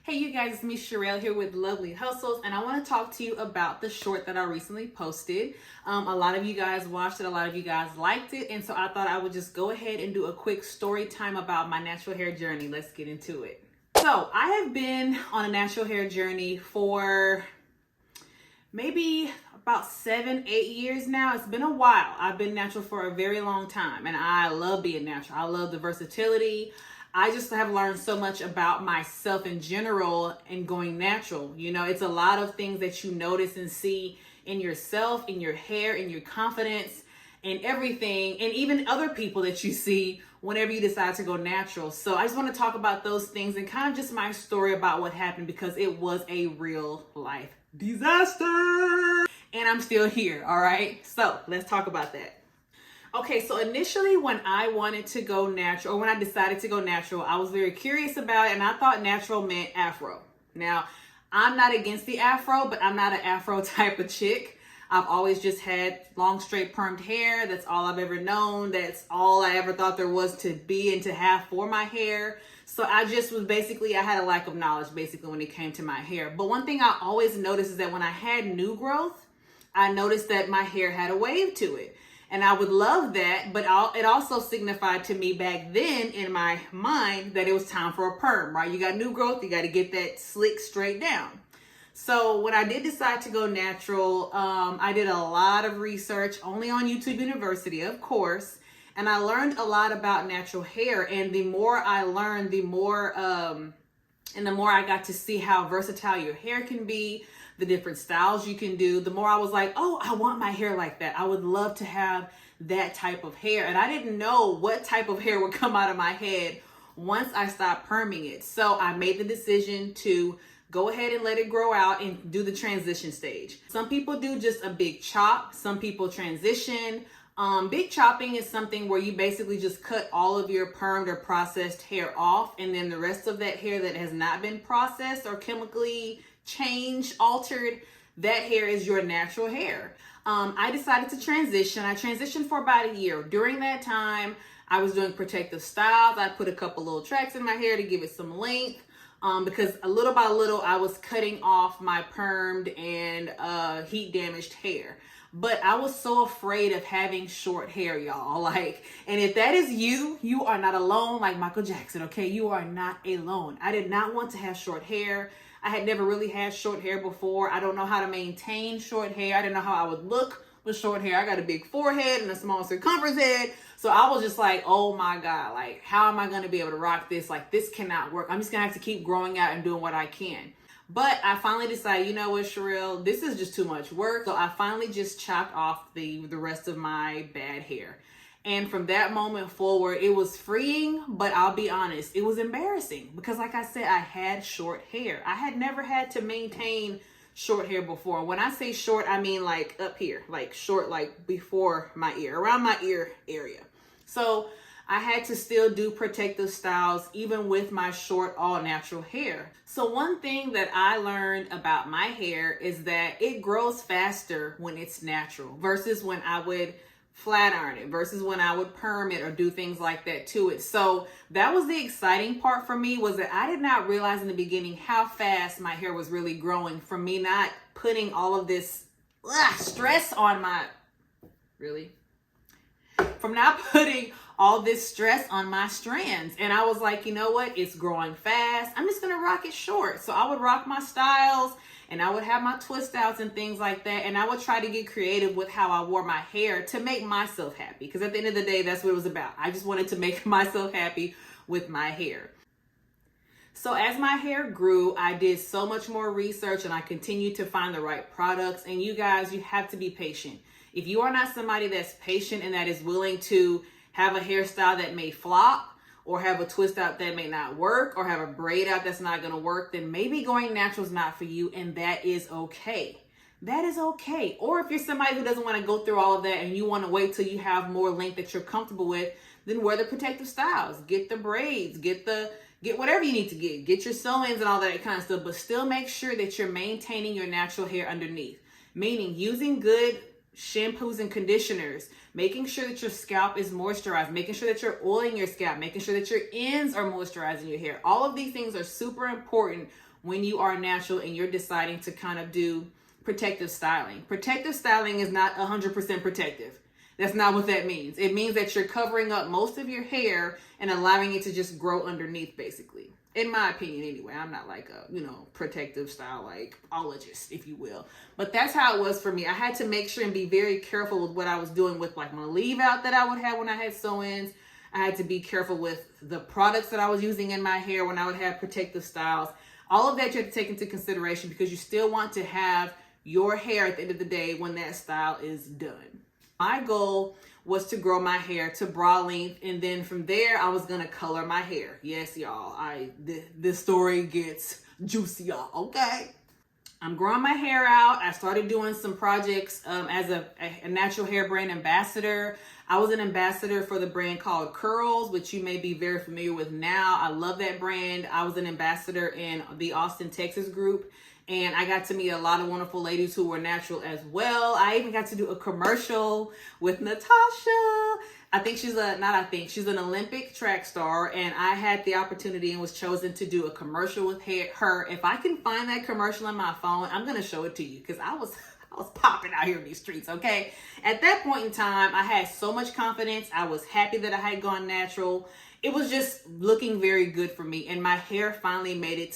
Hey you guys, it's me Sherelle here with LoveLee Hustles, and I want to talk to you about the short that I recently posted. A lot of you guys watched it, a lot of you guys liked it, and so I thought I would just go ahead and do a quick story time about my natural hair journey. Let's get into it. So I have been on a natural hair journey for maybe about 7-8 years now. It's been a while. I've been natural for a very long time, and I love being natural. I love the versatility. I just have learned so much about myself in general and going natural. You know, it's a lot of things that you notice and see in yourself, in your hair, in your confidence, and everything, and even other people that you see whenever you decide to go natural. So I just want to talk about those things and kind of just my story about what happened, because it was a real life disaster. And I'm still here, all right? So let's talk about that. Okay, so initially when I wanted to go natural, or when I decided to go natural, I was very curious about it, and I thought natural meant afro. Now, I'm not against the afro, but I'm not an afro type of chick. I've always just had long, straight permed hair. That's all I've ever known. That's all I ever thought there was to be and to have for my hair. So I just was basically, I had a lack of knowledge basically when it came to my hair. But one thing I always noticed is that when I had new growth, I noticed that my hair had a wave to it. And I would love that, but it also signified to me back then in my mind that it was time for a perm, right? You got new growth, you got to get that slick straight down. So when I did decide to go natural, I did a lot of research only on YouTube University, of course, and I learned a lot about natural hair. And the more I learned, the more I got to see how versatile your hair can be, the different styles you can do, the more I was like, oh, I want my hair like that. I would love to have that type of hair. And I didn't know what type of hair would come out of my head once I stopped perming it. So I made the decision to go ahead and let it grow out and do the transition stage. Some people do just a big chop. Some people transition. Big chopping is something where you basically just cut all of your permed or processed hair off, and then the rest of that hair that has not been processed or chemically changed, altered, that hair is your natural hair. I decided to transition. I transitioned for about a year. During that time, I was doing protective styles. I put a couple little tracks in my hair to give it some length, because little by little, I was cutting off my permed and heat damaged hair. But I was so afraid of having short hair, y'all. And if that is you, you are not alone, like Michael Jackson, okay? You are not alone. I did not want to have short hair. I had never really had short hair before. I don't know how to maintain short hair. I didn't know how I would look with short hair. I got a big forehead and a small circumference head. So I was just like, oh my God, how am I going to be able to rock this? This cannot work. I'm just going to have to keep growing out and doing what I can. But I finally decided, you know what, Sherelle, this is just too much work. So I finally just chopped off the rest of my bad hair. And from that moment forward, it was freeing, but I'll be honest, it was embarrassing because like I said, I had short hair. I had never had to maintain short hair before. When I say short, I mean up here, short, before my ear, around my ear area. So I had to still do protective styles even with my short, all natural hair. So one thing that I learned about my hair is that it grows faster when it's natural versus when I would flat iron it, versus when I would perm it or do things like that to it. So that was the exciting part for me, was that I did not realize in the beginning how fast my hair was really growing from me not putting all of this stress on my, from not putting all this stress on my strands. And I was like, you know what? It's growing fast. I'm just going to rock it short. So I would rock my styles and I would have my twist outs and things like that. And I would try to get creative with how I wore my hair to make myself happy. Because at the end of the day, that's what it was about. I just wanted to make myself happy with my hair. So as my hair grew, I did so much more research and I continued to find the right products. And you guys, you have to be patient. If you are not somebody that's patient and that is willing to have a hairstyle that may flop, or have a twist out that may not work, or have a braid out that's not going to work, then maybe going natural is not for you, and that is okay. That is okay. Or if you're somebody who doesn't want to go through all of that and you want to wait till you have more length that you're comfortable with, then wear the protective styles. Get the braids, get whatever you need to get your sew-ins and all that kind of stuff, but still make sure that you're maintaining your natural hair underneath. Meaning using good shampoos and conditioners, making sure that your scalp is moisturized, making sure that you're oiling your scalp, making sure that your ends are moisturizing your hair. All of these things are super important when you are natural and you're deciding to kind of do protective styling. Protective styling is not 100% protective. That's not what that means. It means that you're covering up most of your hair and allowing it to just grow underneath, basically. In my opinion, anyway. I'm not like a, protective style, like, ologist, if you will. But that's how it was for me. I had to make sure and be very careful with what I was doing with, like, my leave out that I would have when I had sew-ins. I had to be careful with the products that I was using in my hair when I would have protective styles. All of that you have to take into consideration because you still want to have your hair at the end of the day when that style is done. My goal was to grow my hair to bra length, and then from there I was gonna color my hair. Yes, y'all, this story gets juicy, y'all. Okay, I'm growing my hair out. I started doing some projects as a natural hair brand ambassador. I was an ambassador for the brand called Curls, which you may be very familiar with now. I love that brand. I was an ambassador in the Austin, Texas group. And I got to meet a lot of wonderful ladies who were natural as well. I even got to do a commercial with Natasha. She's an Olympic track star. And I had the opportunity and was chosen to do a commercial with her. If I can find that commercial on my phone, I'm going to show it to you because I was popping out here in these streets, okay? At that point in time, I had so much confidence. I was happy that I had gone natural. It was just looking very good for me. And my hair finally made it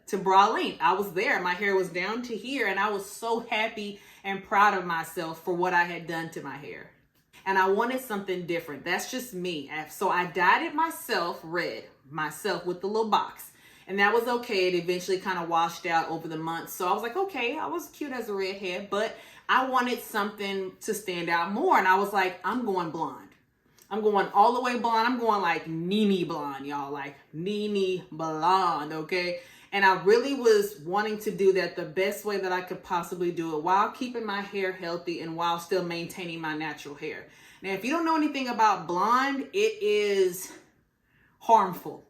to bra length. I was there. My hair was down to here. And I was so happy and proud of myself for what I had done to my hair. And I wanted something different. That's just me. So I dyed it myself red, with the little box. And that was okay. It eventually kind of washed out over the months. So I was like, okay, I was cute as a redhead, but I wanted something to stand out more. And I was like, I'm going blonde. I'm going all the way blonde. I'm going like Nene blonde, y'all, like Nene blonde, okay? And I really was wanting to do that the best way that I could possibly do it while keeping my hair healthy and while still maintaining my natural hair. Now, if you don't know anything about blonde, it is harmful,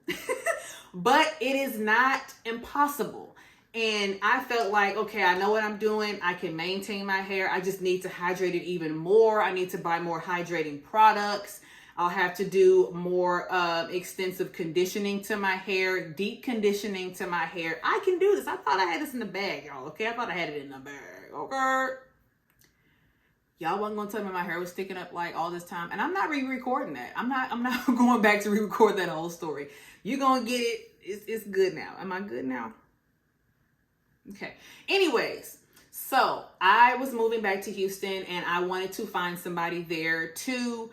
but it is not impossible. And I felt like, okay, I know what I'm doing. I can maintain my hair. I just need to hydrate it even more. I need to buy more hydrating products. I'll have to do more extensive conditioning to my hair, deep conditioning to my hair. I can do this. I thought I had this in the bag, y'all, okay? I thought I had it in the bag, okay? Y'all wasn't gonna tell me my hair was sticking up like all this time. And I'm not re-recording that. I'm not going back to re-record that whole story. You're gonna get it. It's good now. Am I good now? Okay. Anyways, so I was moving back to Houston and I wanted to find somebody there to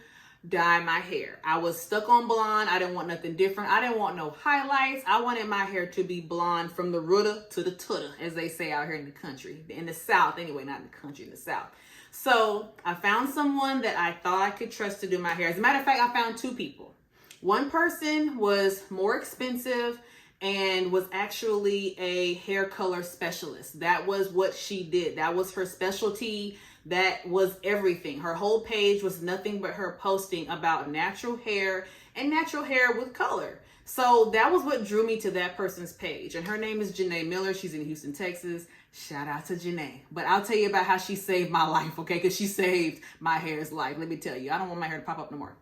dye my hair. I was stuck on blonde. I didn't want nothing different. I didn't want no highlights. I wanted my hair to be blonde from the rooter to the tooter, as they say out here in the country. In the South, anyway, not in the country, in the South. So I found someone that I thought I could trust to do my hair. As a matter of fact, I found two people. One person was more expensive and was actually a hair color specialist. That was what she did. That was her specialty. That was everything. Her whole page was nothing but her posting about natural hair and natural hair with color. So that was what drew me to that person's page. And her name is Janae Miller. She's in Houston, Texas. Shout out to Janae. But I'll tell you about how she saved my life, okay? Because she saved my hair's life. Let me tell you, I don't want my hair to pop up no more.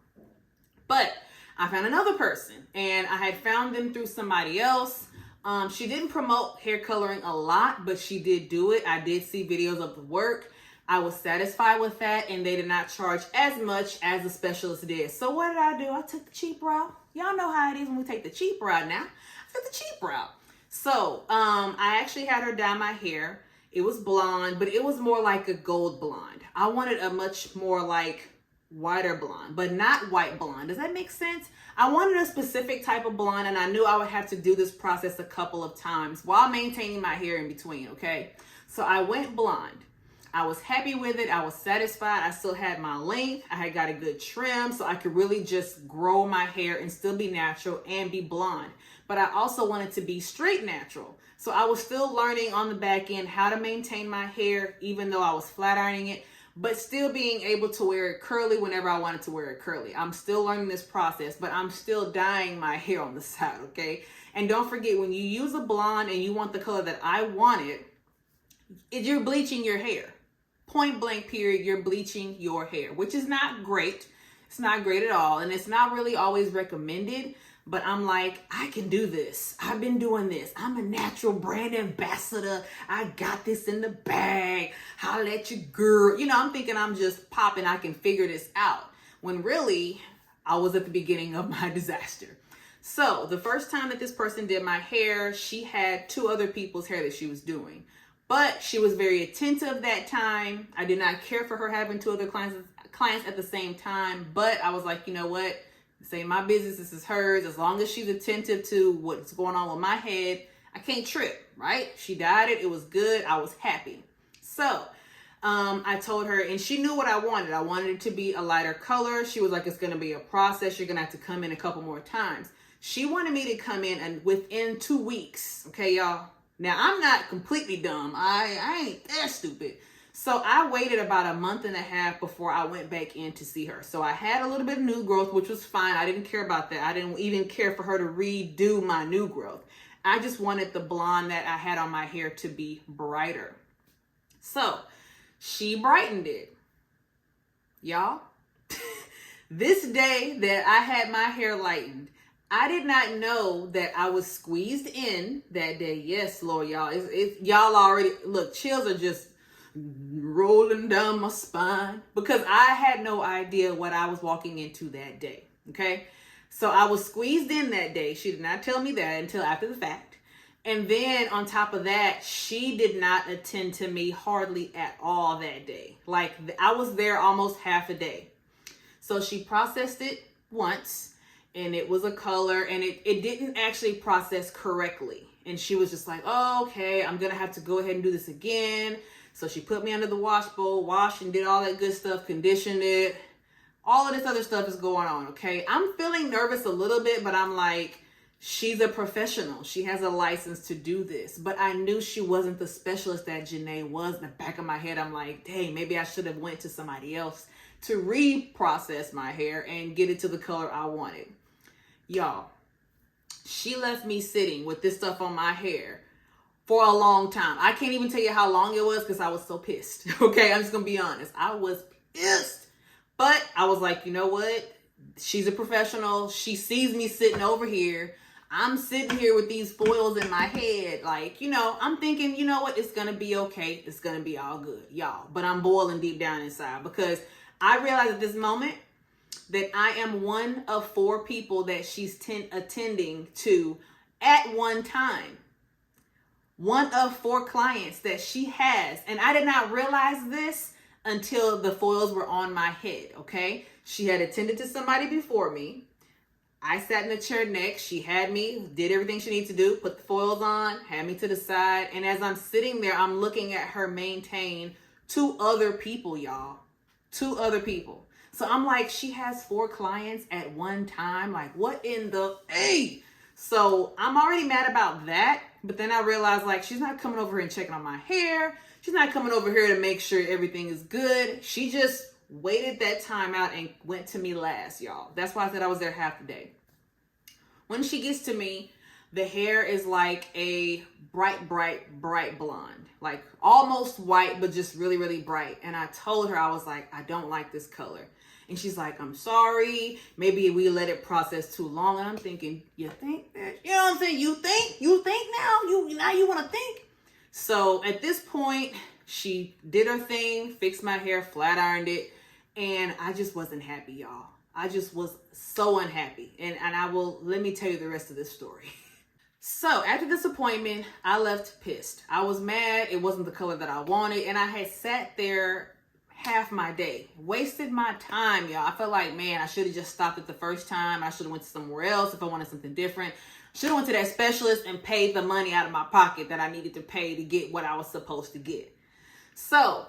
But I found another person, and I had found them through somebody else. She didn't promote hair coloring a lot, but she did do it. I did see videos of the work. I was satisfied with that, and they did not charge as much as the specialist did. So what did I do? I took the cheap route. Y'all know how it is when we take the cheap route now. I took the cheap route. So I actually had her dye my hair. It was blonde, but it was more like a gold blonde. I wanted a much more like whiter blonde, but not white blonde. Does that make sense? I wanted a specific type of blonde, and I knew I would have to do this process a couple of times while maintaining my hair in between, okay? So I went blonde. I was happy with it. I was satisfied. I still had my length. I had got a good trim, so I could really just grow my hair and still be natural and be blonde. But I also wanted to be straight natural. So I was still learning on the back end how to maintain my hair, even though I was flat ironing it, but still being able to wear it curly whenever I wanted to wear it curly. I'm still learning this process, but I'm still dyeing my hair on the side, okay? And don't forget, when you use a blonde and you want the color that I wanted, you're bleaching your hair. Point blank period, you're bleaching your hair, which is not great. It's not great at all, and it's not really always recommended. But I'm like, I can do this. I've been doing this. I'm a natural brand ambassador. I got this in the bag. Holla at your girl. You know, I'm thinking I'm just popping. I can figure this out. When really, I was at the beginning of my disaster. So the first time that this person did my hair, she had 2 other people's hair that she was doing. But she was very attentive that time. I did not care for her having 2 other clients at the same time. But I was like, you know what? This ain't my business. This is hers. As long as she's attentive to what's going on with my head, I can't trip, right? She dyed it. It was good. I was happy. So I told her, and she knew what I wanted. I wanted it to be a lighter color. She was like, it's going to be a process. You're going to have to come in a couple more times. She wanted me to come in and within 2 weeks. Okay, y'all. Now, I'm not completely dumb. I ain't that stupid. So I waited about a month and a half before I went back in to see her. So I had a little bit of new growth, which was fine. I didn't care about that. I didn't even care for her to redo my new growth. I just wanted the blonde that I had on my hair to be brighter. So she brightened it. Y'all, this day that I had my hair lightened, I did not know that I was squeezed in that day. Yes, Lord, y'all. Y'all already, look, chills are just rolling down my spine because I had no idea what I was walking into that day. Okay. So I was squeezed in that day. She did not tell me that until after the fact. And then on top of that, she did not attend to me hardly at all that day. Like I was there almost half a day. So she processed it once and it was a color and it didn't actually process correctly. And she was just like, oh, okay, I'm going to have to go ahead and do this again. So she put me under the wash bowl, washed and did all that good stuff, conditioned it. All of this other stuff is going on, okay? I'm feeling nervous a little bit, but I'm like, she's a professional. She has a license to do this. But I knew she wasn't the specialist that Janae was. In the back of my head, I'm like, dang, maybe I should have went to somebody else to reprocess my hair and get it to the color I wanted. Y'all, she left me sitting with this stuff on my hair for a long time. I can't even tell you how long it was because I was so pissed. Okay, I'm just going to be honest. I was pissed. But I was like, you know what? She's a professional. She sees me sitting over here. I'm sitting here with these foils in my head. Like, you know, I'm thinking, you know what? It's going to be okay. It's going to be all good, y'all. But I'm boiling deep down inside because I realized at this moment that I am one of 4 people that she's attending to at one time. One of 4 clients that she has. And I did not realize this until the foils were on my head, okay? She had attended to somebody before me. I sat in the chair next. She had me, did everything she needed to do, put the foils on, had me to the side. And as I'm sitting there, I'm looking at her maintain 2 other people, y'all. 2 other people. So I'm like, she has 4 clients at one time. Like, what in the A? So I'm already mad about that. But then I realized, like, she's not coming over here and checking on my hair. She's not coming over here to make sure everything is good. She just waited that time out and went to me last, y'all. That's why I said I was there half the day. When she gets to me, the hair is like a bright blonde. Like almost white, but just really, really bright. And I told her, I was like, I don't like this color. And she's like, I'm sorry. Maybe we let it process too long. And I'm thinking, you think that? You know what I'm saying? You think now? Now you want to think? So at this point, she did her thing, fixed my hair, flat ironed it. And I just wasn't happy, y'all. I just was so unhappy. And let me tell you the rest of this story. So after this appointment, I left pissed. I was mad. It wasn't the color that I wanted. And I had sat there half my day, wasted my time, y'all. I felt like, man, I should have just stopped it the first time. I should have went to somewhere else if I wanted something different. Should have went to that specialist and paid the money out of my pocket that I needed to pay to get what I was supposed to get. So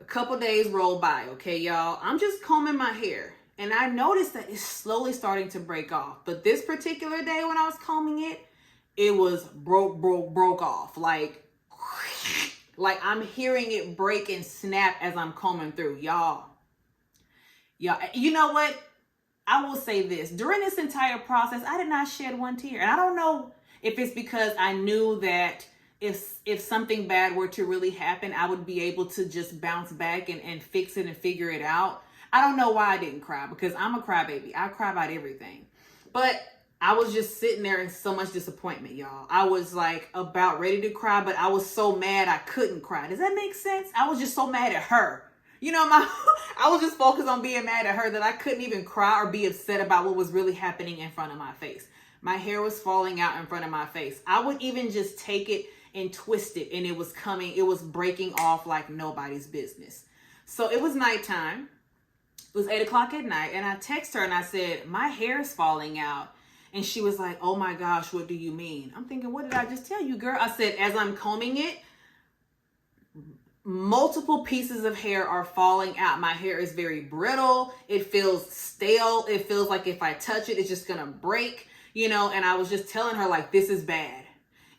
a couple days rolled by, okay, y'all. I'm just combing my hair and I noticed that it's slowly starting to break off. But this particular day when I was combing it, it was broke off. Like I'm hearing it break and snap as I'm combing through, y'all. You know what? I will say this. During this entire process, I did not shed one tear. And I don't know if it's because I knew that if something bad were to really happen, I would be able to just bounce back and fix it and figure it out. I don't know why I didn't cry because I'm a crybaby. I cry about everything. But I was just sitting there in so much disappointment, y'all. I was like about ready to cry, but I was so mad I couldn't cry. Does that make sense? I was just so mad at her. You know, I was just focused on being mad at her that I couldn't even cry or be upset about what was really happening in front of my face. My hair was falling out in front of my face. I would even just take it and twist it, and it was breaking off like nobody's business. So it was nighttime. It was 8 o'clock at night, and I texted her and I said, my hair is falling out. And she was like, oh my gosh, what do you mean? I'm thinking, what did I just tell you, girl? I said, as I'm combing it, multiple pieces of hair are falling out. My hair is very brittle. It feels stale. It feels like if I touch it, it's just going to break, you know? And I was just telling her like, this is bad.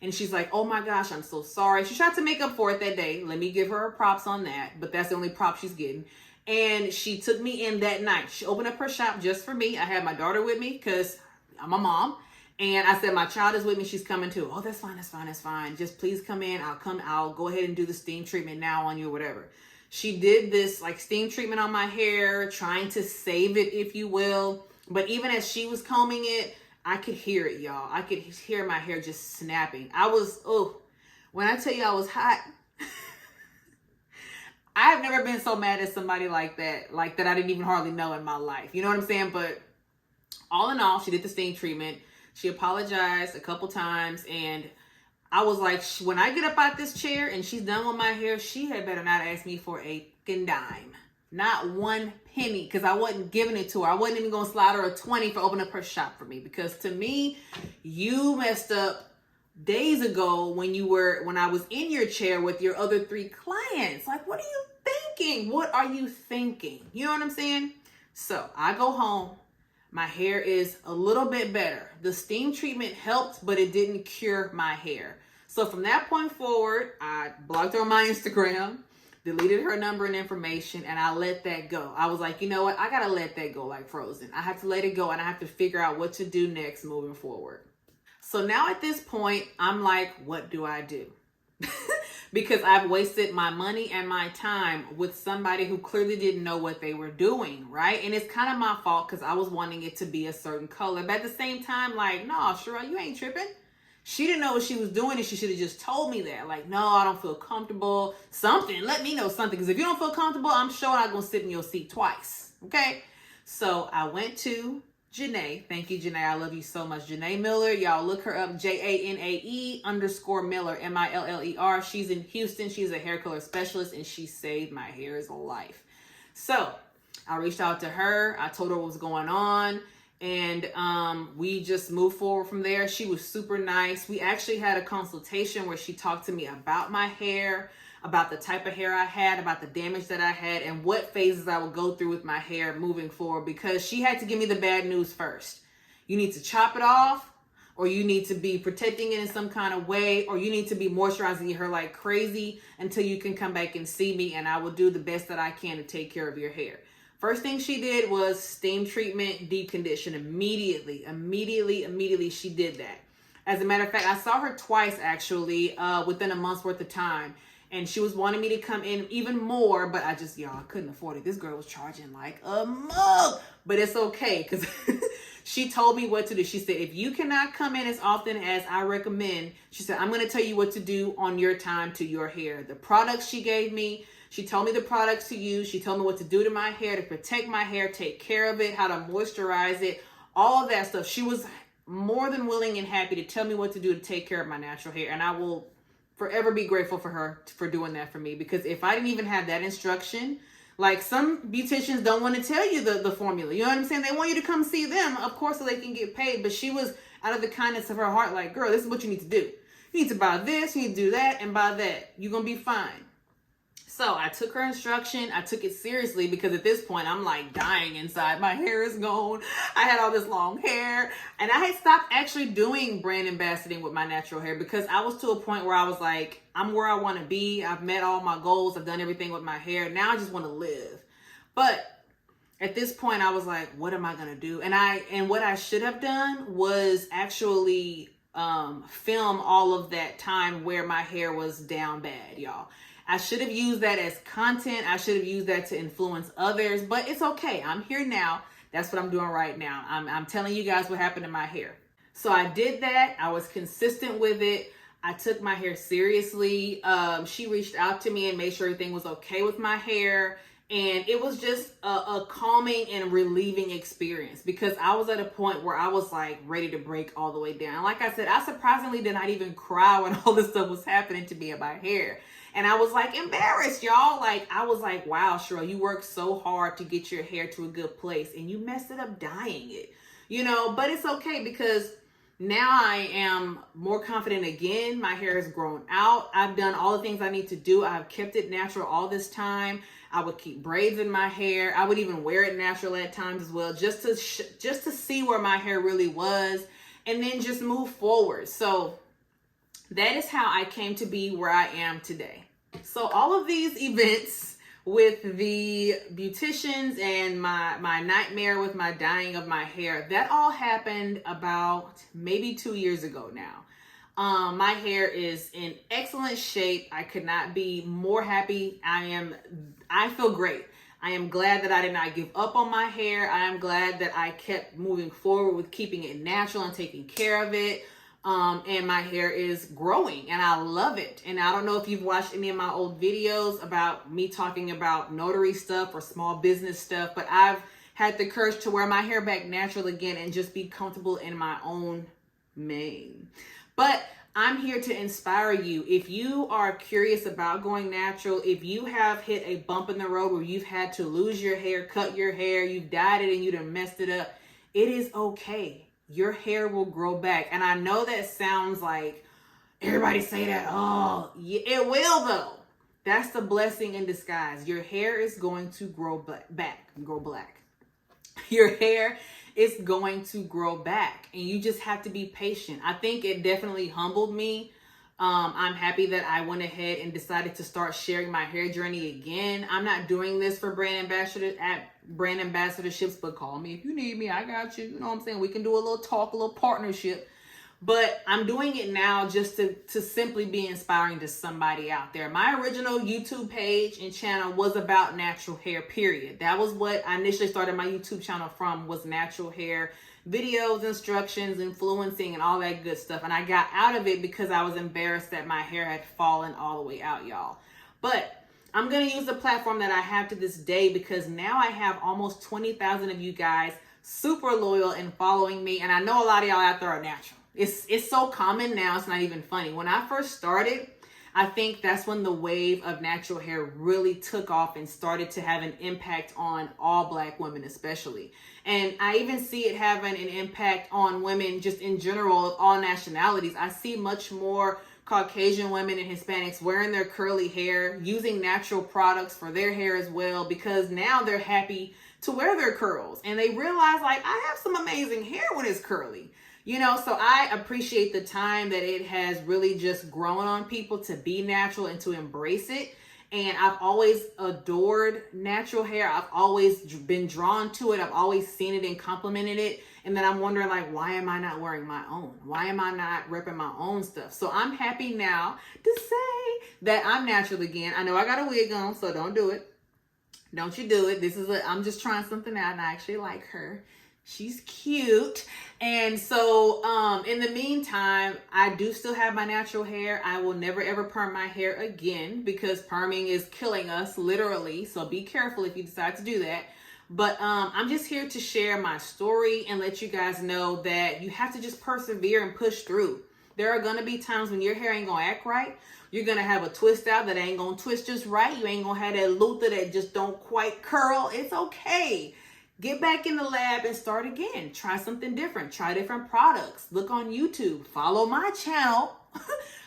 And she's like, oh my gosh, I'm so sorry. She tried to make up for it that day. Let me give her props on that. But that's the only prop she's getting. And she took me in that night. She opened up her shop just for me. I had my daughter with me because I'm a mom. And I said, my child is with me. She's coming too. Oh, that's fine. That's fine. That's fine. Just please come in. I'll go ahead and do the steam treatment now on you or whatever. She did this like steam treatment on my hair, trying to save it, if you will. But even as she was combing it, I could hear it, y'all. I could hear my hair just snapping. When I tell you I was hot, I've never been so mad at somebody like that I didn't even hardly know in my life. You know what I'm saying? But all in all, she did the steam treatment. She apologized a couple times, and I was like, when I get up out this chair and she's done with my hair, she had better not ask me for a fucking dime. Not one penny, because I wasn't giving it to her. I wasn't even going to slide her a 20 for opening up her shop for me, because to me, you messed up days ago when I was in your chair with your other 3 clients. Like, what are you thinking? What are you thinking? You know what I'm saying? So I go home. My hair is a little bit better. The steam treatment helped, but it didn't cure my hair. So from that point forward, I blocked her on my Instagram, deleted her number and information, and I let that go. I was like, you know what? I got to let that go like frozen. I have to let it go, and I have to figure out what to do next moving forward. So now at this point, I'm like, what do I do? Because I've wasted my money and my time with somebody who clearly didn't know what they were doing, right? And it's kind of my fault because I was wanting it to be a certain color. But at the same time, like, no, Cheryl, you ain't tripping. She didn't know what she was doing, and she should have just told me that. Like, no, I don't feel comfortable. Something. Let me know something. Because if you don't feel comfortable, I'm sure I'm not going to sit in your seat twice. Okay? So I went to Janae. Thank you, Janae. I love you so much. Janae Miller. Y'all look her up. JANAE_Miller. MILLER. She's in Houston. She's a hair color specialist, and she saved my hair's life. So I reached out to her. I told her what was going on. And we just moved forward from there. She was super nice. We actually had a consultation where she talked to me about my hair, about the type of hair I had, about the damage that I had, and what phases I would go through with my hair moving forward, because she had to give me the bad news first. You need to chop it off, or you need to be protecting it in some kind of way, or you need to be moisturizing your hair like crazy until you can come back and see me, and I will do the best that I can to take care of your hair. First thing she did was steam treatment, deep condition. Immediately she did that. As a matter of fact, I saw her twice actually within a month's worth of time. And she was wanting me to come in even more, but I couldn't afford it. This girl was charging like a mug. But it's okay, because she told me what to do. She said, if you cannot come in as often as I recommend, she said, I'm going to tell you what to do on your time to your hair. The products she gave me, she told me the products to use. She told me what to do to my hair, to protect my hair, take care of it, how to moisturize it, all of that stuff. She was more than willing and happy to tell me what to do to take care of my natural hair. And I will forever be grateful for her for doing that for me, because if I didn't even have that instruction, like some beauticians don't want to tell you the formula. You know what I'm saying? They want you to come see them, of course, so they can get paid. But she was out of the kindness of her heart like, girl, this is what you need to do. You need to buy this, you need to do that, and buy that. You're going to be fine. So I took her instruction. I took it seriously, because at this point I'm like dying inside. My hair is gone. I had all this long hair, and I had stopped actually doing brand ambassadoring with my natural hair, because I was to a point where I was like, I'm where I want to be. I've met all my goals. I've done everything with my hair. Now I just want to live. But at this point I was like, what am I going to do? And what I should have done was actually film all of that time where my hair was down bad, y'all. I should have used that as content. I should have used that to influence others, but it's okay. I'm here now. That's what I'm doing right now. I'm telling you guys what happened to my hair. So I did that. I was consistent with it. I took my hair seriously. She reached out to me and made sure everything was okay with my hair. And it was just a calming and relieving experience, because I was at a point where I was like ready to break all the way down. Like I said, I surprisingly did not even cry when all this stuff was happening to me in my hair. And I was like embarrassed, y'all. Like, I was like, wow, Cheryl, you worked so hard to get your hair to a good place and you messed it up dyeing it, you know, but it's okay, because now I am more confident again. My hair has grown out. I've done all the things I need to do. I've kept it natural all this time. I would keep braids in my hair. I would even wear it natural at times as well, just to see where my hair really was, and then just move forward. So that is how I came to be where I am today. So all of these events with the beauticians and my nightmare with my dyeing of my hair, that all happened about maybe 2 years ago now. My hair is in excellent shape. I could not be more happy. I feel great. I am glad that I did not give up on my hair. I am glad that I kept moving forward with keeping it natural and taking care of it. And my hair is growing and I love it. And I don't know if you've watched any of my old videos about me talking about notary stuff or small business stuff, but I've had the courage to wear my hair back natural again and just be comfortable in my own mane. But I'm here to inspire you. If you are curious about going natural, if you have hit a bump in the road where you've had to lose your hair, cut your hair, you've dyed it and you done messed it up, it is okay. Your hair will grow back. And I know that sounds like everybody say that. Oh, yeah, it will though. That's the blessing in disguise. Your hair is going to grow black. Your hair is going to grow back, and you just have to be patient. I think it definitely humbled me. I'm happy that I went ahead and decided to start sharing my hair journey again. I'm not doing this for brand ambassadorships, but call me if you need me. I got you. You know what I'm saying? We can do a little talk, a little partnership. But I'm doing it now just to simply be inspiring to somebody out there. My original YouTube page and channel was about natural hair, period. That was what I initially started my YouTube channel from, was natural hair videos, instructions, influencing, and all that good stuff. And I got out of it because I was embarrassed that my hair had fallen all the way out, y'all. But I'm going to use the platform that I have to this day, because now I have almost 20,000 of you guys super loyal and following me. And I know a lot of y'all out there are natural. It's so common now, it's not even funny. When I first started, I think that's when the wave of natural hair really took off and started to have an impact on all Black women especially. And I even see it having an impact on women just in general, of all nationalities. I see much more Caucasian women and Hispanics wearing their curly hair, using natural products for their hair as well, because now they're happy to wear their curls. And they realize, like, I have some amazing hair when it's curly. You know, so I appreciate the time that it has really just grown on people to be natural and to embrace it. And I've always adored natural hair. I've always been drawn to it. I've always seen it and complimented it. And then I'm wondering, like, why am I not wearing my own? Why am I not repping my own stuff? So I'm happy now to say that I'm natural again. I know I got a wig on, so don't do it. Don't you do it. I'm just trying something out, and I actually like her. She's cute. And so in the meantime, I do still have my natural hair. I will never ever perm my hair again, because perming is killing us, literally. So be careful if you decide to do that. But I'm just here to share my story and let you guys know that you have to just persevere and push through. There are going to be times when your hair ain't going to act right. You're going to have a twist out that ain't going to twist just right. You ain't going to have that luther that just don't quite curl. It's okay. Get back in the lab and start again. Try something different. Try different products. Look on YouTube. Follow my channel,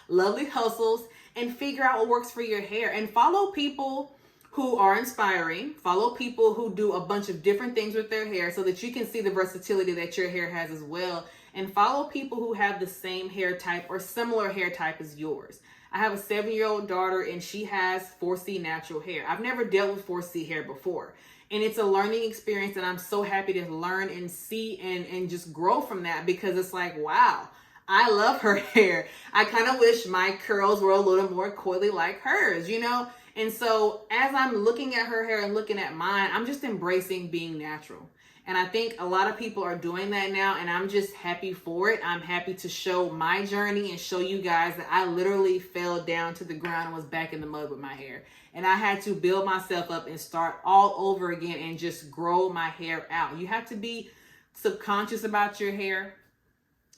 LoveLee Hustles, and figure out what works for your hair. And follow people who are inspiring. Follow people who do a bunch of different things with their hair so that you can see the versatility that your hair has as well. And follow people who have the same hair type or similar hair type as yours. I have a 7-year-old daughter, and she has 4C natural hair. I've never dealt with 4C hair before. And it's a learning experience, and I'm so happy to learn and see and just grow from that, because it's like, wow, I love her hair. I kind of wish my curls were a little more coily like hers, you know? And so as I'm looking at her hair and looking at mine, I'm just embracing being natural. And I think a lot of people are doing that now, and I'm just happy for it. I'm happy to show my journey and show you guys that I literally fell down to the ground and was back in the mud with my hair. And I had to build myself up and start all over again and just grow my hair out. You have to be subconscious about your hair.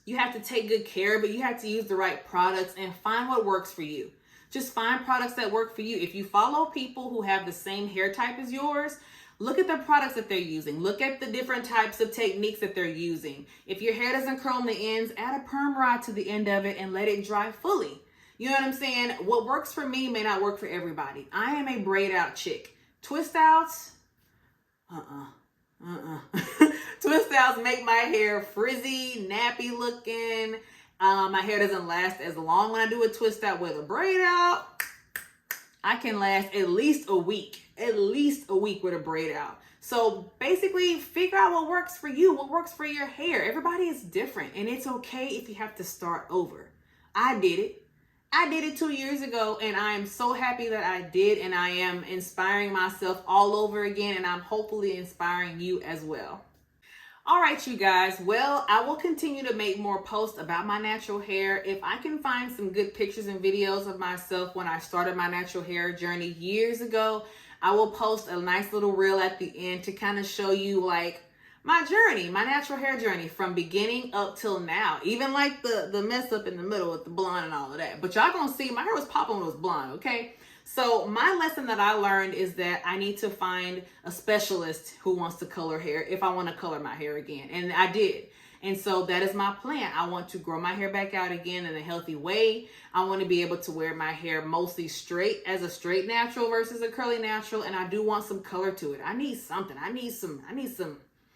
You have to take good care, but you have to use the right products and find what works for you. Just find products that work for you. If you follow people who have the same hair type as yours, look at the products that they're using. Look at the different types of techniques that they're using. If your hair doesn't curl on the ends, add a perm rod to the end of it and let it dry fully. You know what I'm saying? What works for me may not work for everybody. I am a braid out chick. Twist outs, twist outs make my hair frizzy, nappy looking. My hair doesn't last as long when I do a twist out. With a braid out, I can last at least a week with a braid out. So basically figure out what works for you, what works for your hair. Everybody is different, and it's okay if you have to start over. I did it 2 years ago, and I am so happy that I did, and I am inspiring myself all over again, and I'm hopefully inspiring you as well. All right, you guys. Well, I will continue to make more posts about my natural hair. If I can find some good pictures and videos of myself when I started my natural hair journey years ago, I will post a nice little reel at the end to kind of show you like my journey, my natural hair journey from beginning up till now. Even like the mess up in the middle with the blonde and all of that. But y'all gonna see my hair was popping when it was blonde, okay? So my lesson that I learned is that I need to find a specialist who wants to color hair if I want to color my hair again. And I did. And so that is my plan. I want to grow my hair back out again in a healthy way. I want to be able to wear my hair mostly straight as a straight natural versus a curly natural. And I do want some color to it. I need something. I need some,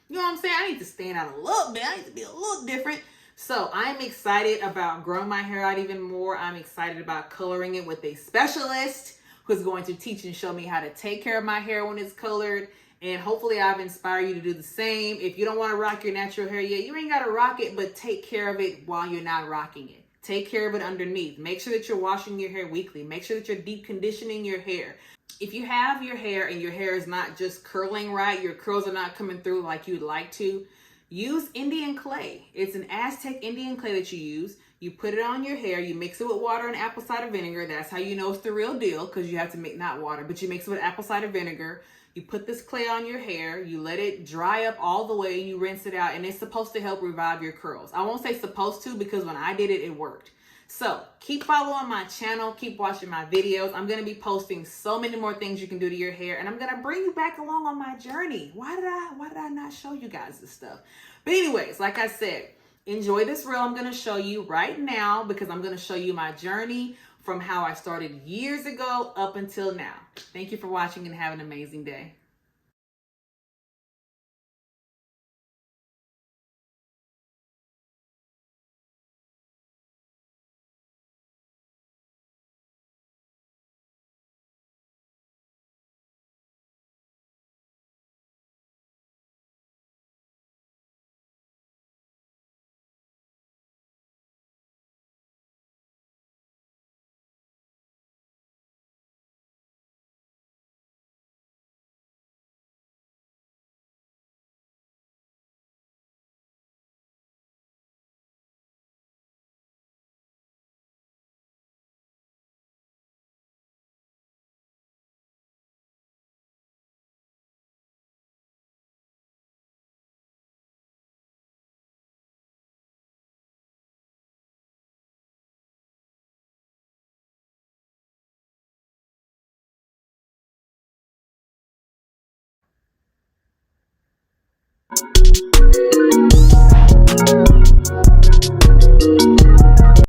you know what I'm saying? I need to stand out a little bit. I need to be a little different. So I'm excited about growing my hair out even more. I'm excited about coloring it with a specialist who's going to teach and show me how to take care of my hair when it's colored. And hopefully I've inspired you to do the same. If you don't want to rock your natural hair yet, you ain't got to rock it, but take care of it while you're not rocking it. Take care of it underneath. Make sure that you're washing your hair weekly. Make sure that you're deep conditioning your hair. If you have your hair and your hair is not just curling right, your curls are not coming through like you'd like to, use Indian clay. It's an Aztec Indian clay that you use. You put it on your hair, you mix it with water and apple cider vinegar. That's how you know it's the real deal, because you have to make, not water, but you mix it with apple cider vinegar. You put this clay on your hair, you let it dry up all the way, you rinse it out, and it's supposed to help revive your curls. I won't say supposed to, because when I did it, it worked. So keep following my channel, keep watching my videos. I'm going to be posting so many more things you can do to your hair, and I'm going to bring you back along on my journey. Why did I not show you guys this stuff? But anyways, like I said, enjoy this reel I'm going to show you right now, because I'm going to show you my journey from how I started years ago up until now. Thank you for watching and have an amazing day.